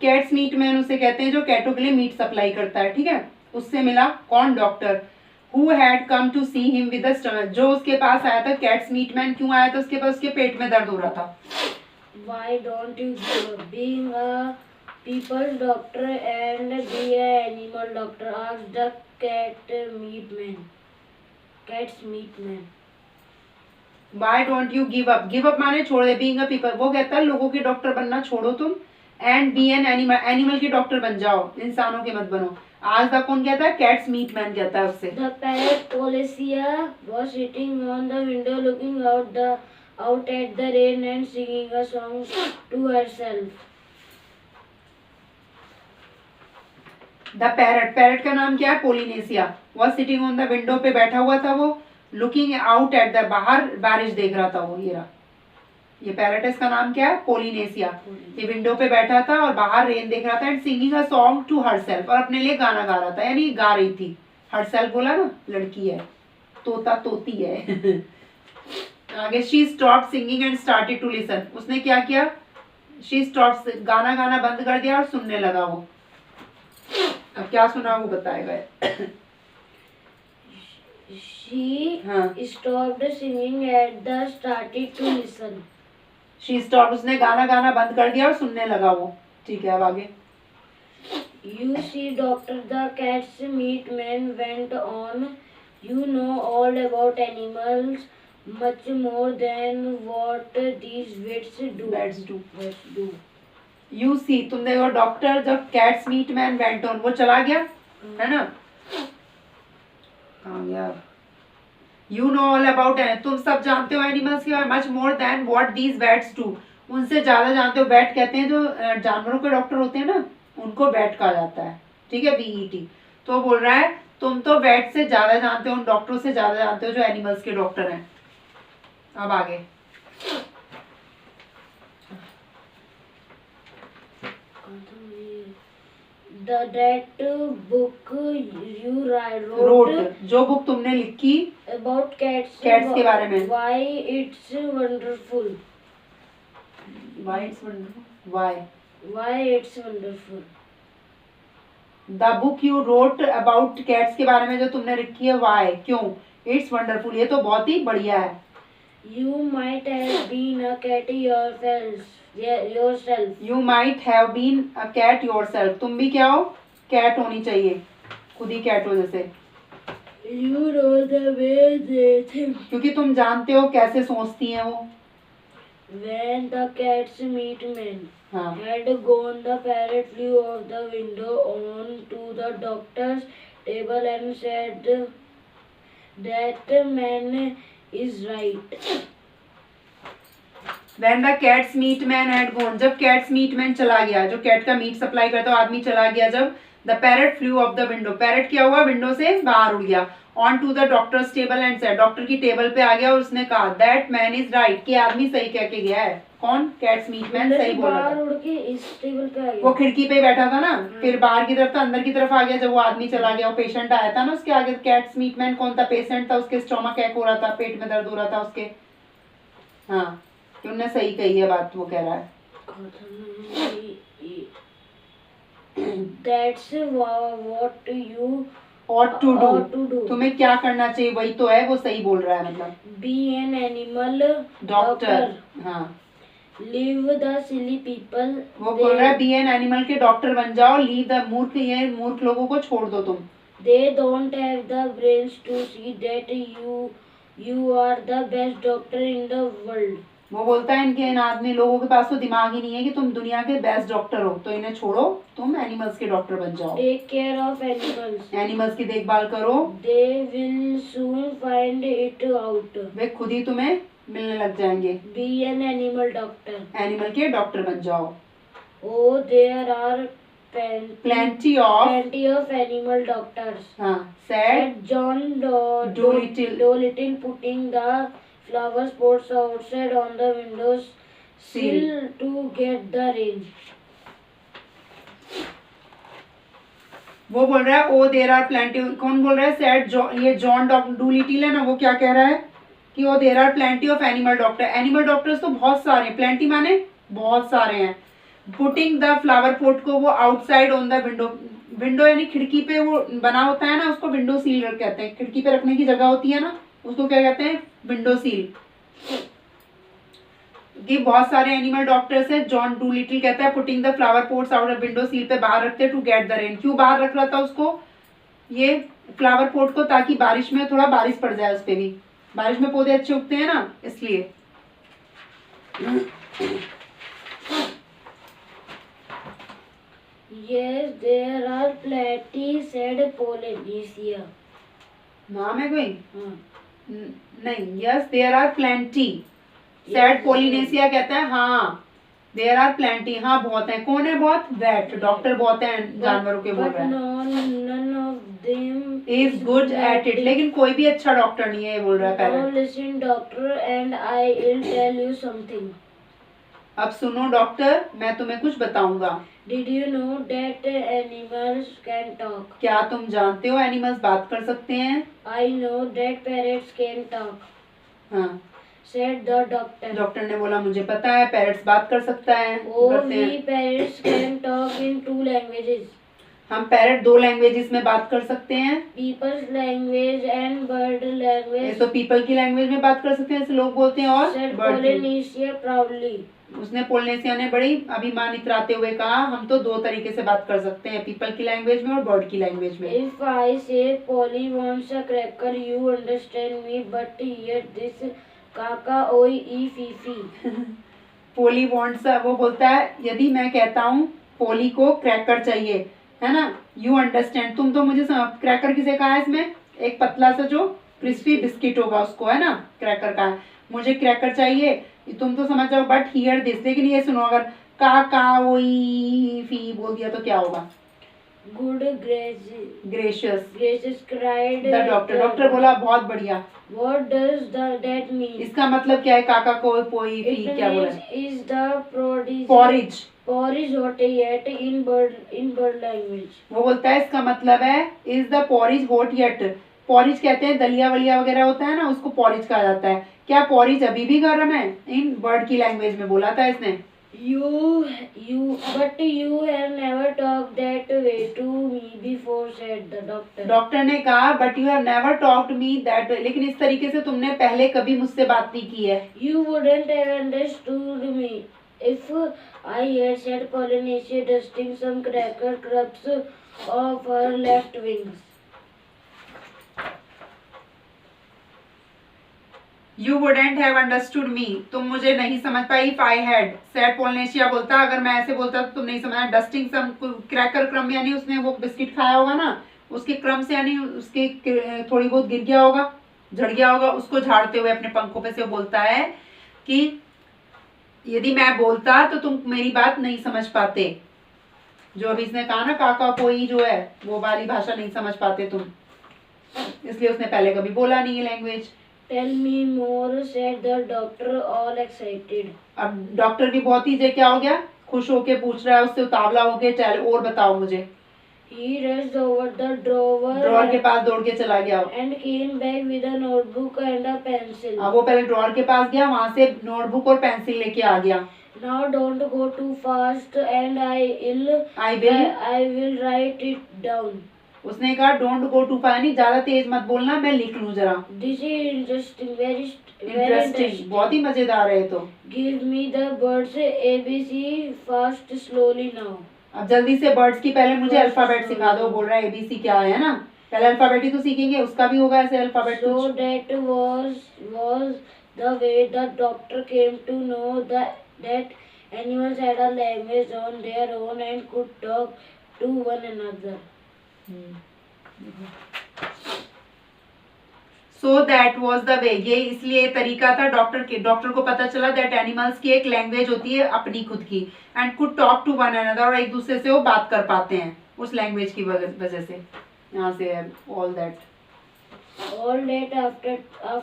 Cats meat man उसे कहते हैं जो कैटों के लिए मीट सप्लाई करता है, ठीक है। उससे मिला कौन? Doctor. Who had come to see him with the stomach, जो उसके पास आया था। कैट्स मीट मैन क्यों आया था उसके पास? उसके पेट में दर्द हो रहा था। Why don't you give up being a people's doctor and be a animal doctor? Asked the meat man. Cat's meat man. Why don't you give up? Give up माने छोड़ दे। Being a people, वो कहता है लोगों के doctor बनना छोड़ो तुम, and be an animal, animal के डॉक्टर बन जाओ, इंसानों के मत बनो। आज द कौन कहता है? कैट्स मीट मैन कहता है उससे। The parrot Policia was sitting on the window looking out at the rain and singing a song to herself. The parrot, parrot का नाम क्या है? Polynesia. Was sitting on the window, पे बैठा हुआ था वो। लुकिंग आउट एट द, बाहर बारिश देख रहा था वो। ये रहा, ये पैरट है, इसका नाम क्या है? पोलिनेसिया। ये विंडो पे बैठा था और बाहर रेन देख रहा था। And singing a song to herself, और अपने लिए गाना गा रहा था, यानी गा रही थी। हरसेल्फ बोला ना, लड़की है, तोता तोती है। आगे, she stop singing and started to listen, उसने क्या किया? शी स्टॉप, गाना गाना बंद कर दिया और सुनने लगा वो। अब क्या सुना वो बताएगा। She stopped singing and started to listen. She stopped, उसने गाना गाना बंद कर दिया और सुनने लगा वो। ठीक है, अब आगे। You see, doctor, the cat's meat man went on. You know all about animals, much more than what these vets do. Vets do. You see, तुम देखो डॉक्टर, जब cats meat man went on, वो चला गया, है ना? कहाँ गया? You know all about it, तुम सब जानते हो एनिमल्स के बारे में, much more than what these vets do, उनसे ज्यादा जानते हो। वेट कहते हैं जो जानवरों के डॉक्टर होते हैं ना, उनको वेट कहा जाता है, ठीक है, VET। तो बोल रहा है तुम तो वेट से ज्यादा जानते हो, उन डॉक्टरों से ज्यादा जानते हो जो एनिमल्स के डॉक्टर हैं। अब आगे, that book you wrote, जो बुक तुमने लिखी about cats के बारे में। why it's wonderful, why it's wonderful, the book you wrote about cats के बारे में जो तुमने लिखी है, why, क्यों, it's wonderful, ये तो बहुत ही बढ़िया है। You might have been a cat yourself. You might have been a cat yourself. तुम भी क्या हो? कैट होनी चाहिए, खुद ही कैट हो जैसे। You know the way they think. क्योंकि तुम जानते हो कैसे सोचती हैं वो। When the cat's meat man had gone, the parrot flew off the window on to the doctor's table and said, "That man is right." When the cat's meat man had gone, जब cats meat man चला गया, जो cat का meet supply करता है आदमी चला गया जब, the parrot flew off the window, parrot क्या हुआ? विंडो से बाहर उड़ गया। On to the doctor's table and said, doctor की टेबल पे आ गया और उसने कहा, दैट मैन इज राइट, कि आदमी सही कह के गया है। कौन? कैट्स मीट मैन सही बोल रहा था। उड़ के इस टेबल पे आ गया। वो खिड़की पे बैठा था ना, फिर बाहर की तरफ था, अंदर की तरफ आ गया जब वो आदमी चला गया। वो पेशेंट आया था ना उसके आगे, कैट्स मीट मैन कौन था? पेशेंट था, उसके स्टोमक एक हो रहा था, पेट में दर्द हो रहा था उसके। हाँ, तुमने सही कही है बात, वो कह रहा है। That's what you ought to do, तुम्हें क्या करना चाहिए, वही तो है, वो सही बोल रहा है। मतलब be an animal doctor, हाँ। Leave the silly people, वो बोल रहा है be an animal के डॉक्टर बन जाओ, leave the मूर्ख, ये मूर्ख लोगों को छोड़ दो तुम। They don't have the brains to see that you are the best doctor in the world. वो बोलता है इनके, इन आदमी लोगों के पास तो दिमाग ही नहीं है कि तुम दुनिया के बेस्ट डॉक्टर हो, तो इन्हें छोड़ो, तुम एनिमल्स के डॉक्टर बन जाओ। Take care of animals. Animals की देखभाल करो। They will soon find it out. वे खुद ही तुम्हें मिलने लग जाएंगे। Be an animal doctor. Animal के डॉक्टर बन जाओ। Oh, there are plenty of animal doctors. हाँ, said John Dolittle, putting the flower pots outside on the windows sill to get the rain. वो बोल रहा है, ओ देर आर प्लेंटी, कौन बोल रहा है? सेड, ये जॉन डूलिटिल है ना, वो क्या कह रहा है कि oh there are plenty of animal doctor, animal doctors तो बहुत सारे हैं, प्लेंटी माने बहुत सारे हैं, पुटिंग द फ्लावर पॉट को वो outside on the window, window यानी खिड़की पे वो बना होता है ना, उसको विंडो सील कहते हैं। खिड़की पे रखने की जगह होती है ना, उसको क्या कहते हैं, विंडो सील। कि बहुत सारे एनिमल डॉक्टर्स हैं, जॉन डूलिटल कहता है putting the flower pots out window sill पे बाहर रखते हैं टू गेट द रेन। क्यों बाहर रख रहा था उसको, ये फ्लावर पॉट को, ताकि बारिश में थोड़ा बारिश पड़ जाए उस पे भी, बारिश में पौधे अच्छे उगते हैं ना, इसलिए। Yes, there are plenty, said Polynesia. नाम है कोई? हाँ. नहीं, yes there are plenty, said Polynesia कहता है हाँ, देयर आर प्लेंटी, हाँ बहुत है। कौन है बहुत? वेट, डॉक्टर बहुत है जानवरों के बोल रहा है। None of them is good at it, लेकिन कोई भी अच्छा डॉक्टर नहीं है, ये बोल रहा है Now parrot. listen, doctor, and I will tell you something. अब सुनो डॉक्टर, मैं तुम्हें कुछ बताऊंगा। Did you know that animals can talk? क्या तुम जानते हो एनिमल्स बात कर सकते हैं? I know that parrots can talk, हाँ, said the doctor. डॉक्टर ने बोला मुझे पता है पैरेट्स बात कर सकता है, Oh, करते we हैं। parrots can talk in 2 languages. हम पैरेट 2 लैंग्वेजेस में बात कर सकते हैं, People's language and bird ये language, तो पीपल की लैंग्वेज में बात कर सकते हैं, ऐसे लोग बोलते हैं, और said बर्ड की। Polynesia proudly. उसने पोलिनेशिया ने बड़ी अभिमान इतराते हुए कहा हम तो 2 तरीके से बात कर सकते हैं, पीपल की लैंग्वेज में और बर्ड की लैंग्वेज में। If I say Polly wants a cracker, you understand me, but here this kaka oi e fifi. Poli wants, वो बोलता है यदि मैं कहता हूँ पोली को क्रैकर चाहिए, है ना, यू अंडरस्टैंड, तुम तो मुझे क्रैकर किसे कहा है इसमें, एक पतला सा जो क्रिस्पी बिस्किट होगा उसको, है ना, क्रैकर का है, मुझे क्रैकर चाहिए, तुम तो समझ जाओ, बट हियर दिस, लेकिन ये सुनो, अगर का ओई फी बोल दिया तो क्या होगा? Good gracious, gracious cried the doctor, doctor बोला बहुत बढ़िया। What does that mean? इसका मतलब क्या है, काका कोई पोई फी It क्या बोला? means is the prodigy. Porridge, Porridge hot yet in bird language. वो बोलता है इसका मतलब है is the porridge hot yet, porridge कहते हैं दलिया वलिया वगैरह होता है ना, उसको पॉरिज कहा जाता है। क्या पॉरिज अभी भी गर्म है? इन बर्ड की लैंग्वेज में बोला था इसने। But you have never talked that way to me before, said the doctor. Doctor ने कहा but you have never talked me that, लेकिन इस तरीके से तुमने पहले कभी मुझसे बात नहीं की है। You wouldn't have understood me if I had said Polynesia, dusting some cracker crumbs of her left wings. You wouldn't have understood me, तुम मुझे नहीं समझ पाई। If I had, said Polynesia बोलता, अगर मैं ऐसे बोलता तो तुम नहीं समझना। डस्टिंग सम क्रैकर क्रम, यानी उसने वो बिस्किट खाया होगा ना, उसके क्रम से यानी उसके थोड़ी बहुत गिर गया होगा, झड़ गया होगा, उसको झाड़ते हुए अपने पंखों पे से बोलता है कि यदि मैं बोलता तो तुम मेरी बात नहीं समझ पाते। जो अभी इसने कहा ना काका पोई जो है, वो वाली भाषा नहीं समझ पाते तुम, इसलिए उसने पहले कभी बोला नहीं ये language. Tell me more, said the doctor, all excited. अब डॉक्टर भी बहुत ही क्या हो गया, खुश होके पूछ रहा है उससे, उतावला होके, चल और बताओ मुझे। He rushed over the drawer, drawer के पास दौड़ के चला गया and came back with a notebook and a pencil. अब वो पहले ड्रॉअर के पास गया, वहां से नोटबुक और पेंसिल लेके आ गया। Now don't go too fast, and I will write it down. उसने कहा डोंट गो टू फार, यानी ज्यादा तेज मत बोलना, मैं लिख लूं जरा। This is interesting, very interesting, बहुत ही मजेदार है तो। Give me the birds ABC fast, slowly now. अब जल्दी से बर्ड्स की पहले मुझे अल्फाबेट सिखा दो, बोल रहा है एबीसी क्या है ना, पहले अल्फाबेट ही तो सीखेंगे, उसका भी होगा ऐसे alphabet. So that was the way the doctor came to know that animals had a language on their own and could talk to one another. So that was the way, ये इसलिए तरीका था डॉक्टर को पता चला that animals की एक language होती है अपनी खुद की, and could talk to one another, और एक दूसरे से वो बात कर पाते हैं उस लैंग्वेज की वजह से। यहाँ से है all that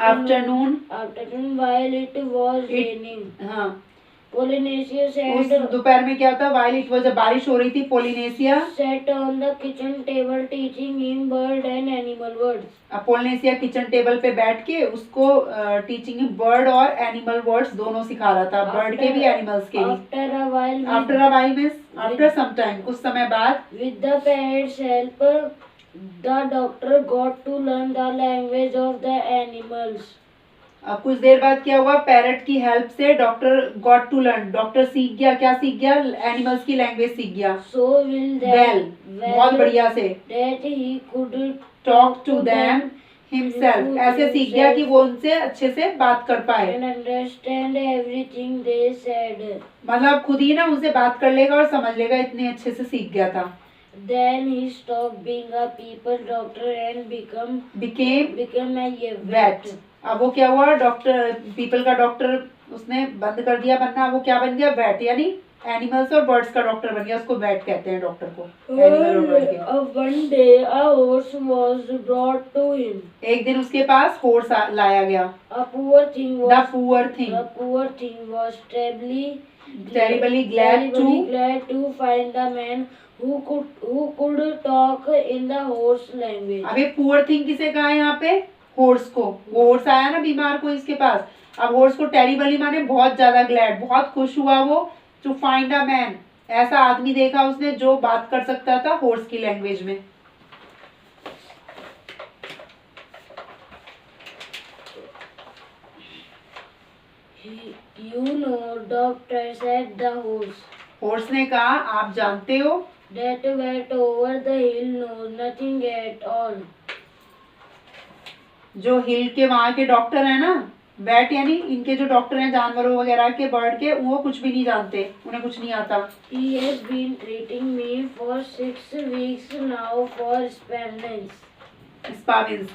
afternoon Afternoon while it was raining. हाँ, Polynesia उस said, दोपहर में क्या होता, while it was जब बारिश हो रही थी, Polynesia sat on the kitchen table teaching him bird and animal words. Polynesia kitchen table पे बैठ के उसको टीचिंग बर्ड और एनिमल वर्ड्स दोनों सिखा रहा था, बर्ड के भी एनिमल्स के भी। After a while, after a while means after some time, कुछ समय बाद, with the parrot's help, the doctor got to learn the language of the animals. कुछ देर बाद क्या हुआ, पैरट की हेल्प से doctor got to learn, doctor सीख गया, क्या सीख गया, एनिमल्स की लैंग्वेज सीख गया। So will that वेल, बहुत बढ़िया से, that he could talk to them himself, ऐसे सीख गया कि वो उनसे अच्छे से बात कर पाए, and understand everything they said. मतलब खुद ही ना उनसे बात कर लेगा और समझ लेगा, इतने अच्छे से सीख गया था। Then he stopped being a people doctor and became a vet. अब वो क्या हुआ, डॉक्टर, पीपल का डॉक्टर उसने बंद कर दिया बनना, वो क्या बन गया, वेट, यानी एनिमल्स और बर्ड्स का डॉक्टर बन गया। उसको वेट कहते हैं डॉक्टर को, एनिमल और बर्ड के। One day a horse was brought to him. एक दिन उसके पास हॉर्स लाया गया। A poor thing the was poor thing, the poor thing was terribly glad to find a man who could talk in the horse language. अब ये poor thing किसे कहा है यहाँ पे, हॉर्स को। वो हॉर्स आया ना बीमार को इसके पास, अब हॉर्स को टेरिबली माने बहुत ज्यादा ग्लैड, बहुत खुश हुआ वो, टू फाइंड अ मैन, ऐसा आदमी देखा उसने जो बात कर सकता था हॉर्स की लैंग्वेज में। You know, doctor said the horse. Horse ने कहा, आप जानते हो, That went over the hill knows nothing at all. जो हिल के वहां के डॉक्टर है ना, बैट यानी इनके जो डॉक्टर हैं जानवरों वगैरह के, बर्ड के, वो कुछ भी नहीं जानते, उन्हें कुछ नहीं आता। He has been treating me for 6 weeks now for spavins. स्पाविंस,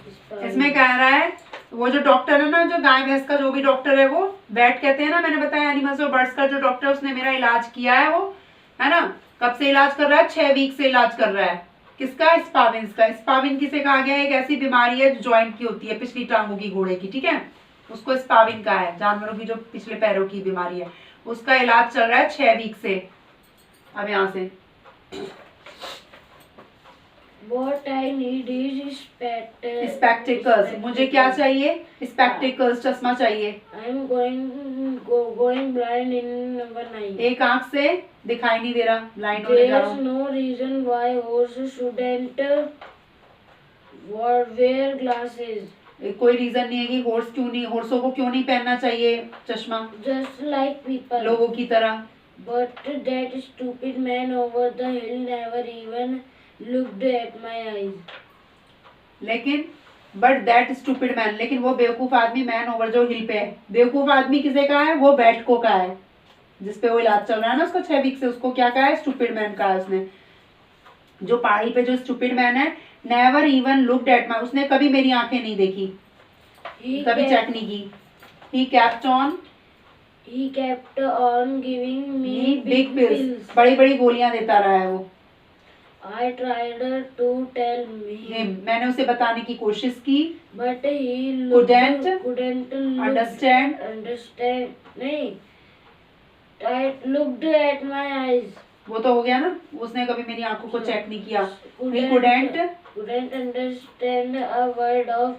इसमें कह रहा है वो जो डॉक्टर है ना, जो गाय भैंस का जो भी डॉक्टर है, वो बैट कहते हैं ना, मैंने बताया एनिमल्स और बर्ड्स का जो डॉक्टर, उसने मेरा इलाज किया है, वो है ना, कब से इलाज कर रहा है, 6 वीक से इलाज कर रहा है। किसका, स्पाविंस का। स्पाविन किसे कहा गया है, एक ऐसी बीमारी है जो जॉइंट की होती है, पिछली टांगों की, घोड़े की, ठीक है, उसको स्पाविन का है, जानवरों की जो पिछले पैरों की बीमारी है, उसका इलाज चल रहा है 6 वीक से। अब यहाँ से What I need is spectacles, मुझे क्या चाहिए, स्पेक्टिकल्स, चश्मा चाहिए। I'm going blind in one eye. एक आंख से दिखाई नहीं दे रहा, ब्लाइंड होने जा रहा There's हूँ। no reason why horses shouldn't wear glasses. कोई रीजन नहीं है कि हॉर्स क्यों नहीं, हॉर्सों को क्यों नहीं पहनना चाहिए चश्मा, Just like people. लोगों की तरह। But that stupid man over the hill never even looked at my eyes. लेकिन बट दैट स्टूपिड मैन, लेकिन वो बेवकूफ आदमी, मैन ओवर जो हिल पे है, बेवकूफ आदमी किसे कहा है, वो बैट को कहा है, जिसपे वो इलाज चल रहा है ना उसको 6 वीक से, उसको क्या कहा है, स्टूपिड मैन कहा है उसने। जो पहाड़ी पे जो स्टूपिड मैन है, never even looked at my, उसने कभी मेरी आंखें नहीं देखी, कभी चेक नहीं की। He kept on giving me big pills, बड़ी बड़ी गोलियां देता रहा है वो। I tried to tell him, मैंने उसे बताने की कोशिश की, but he couldn't understand, नहीं, I looked at my eyes. वो तो हो गया ना, उसने कभी मेरी आंखों को चेक नहीं किया। He couldn't understand a word of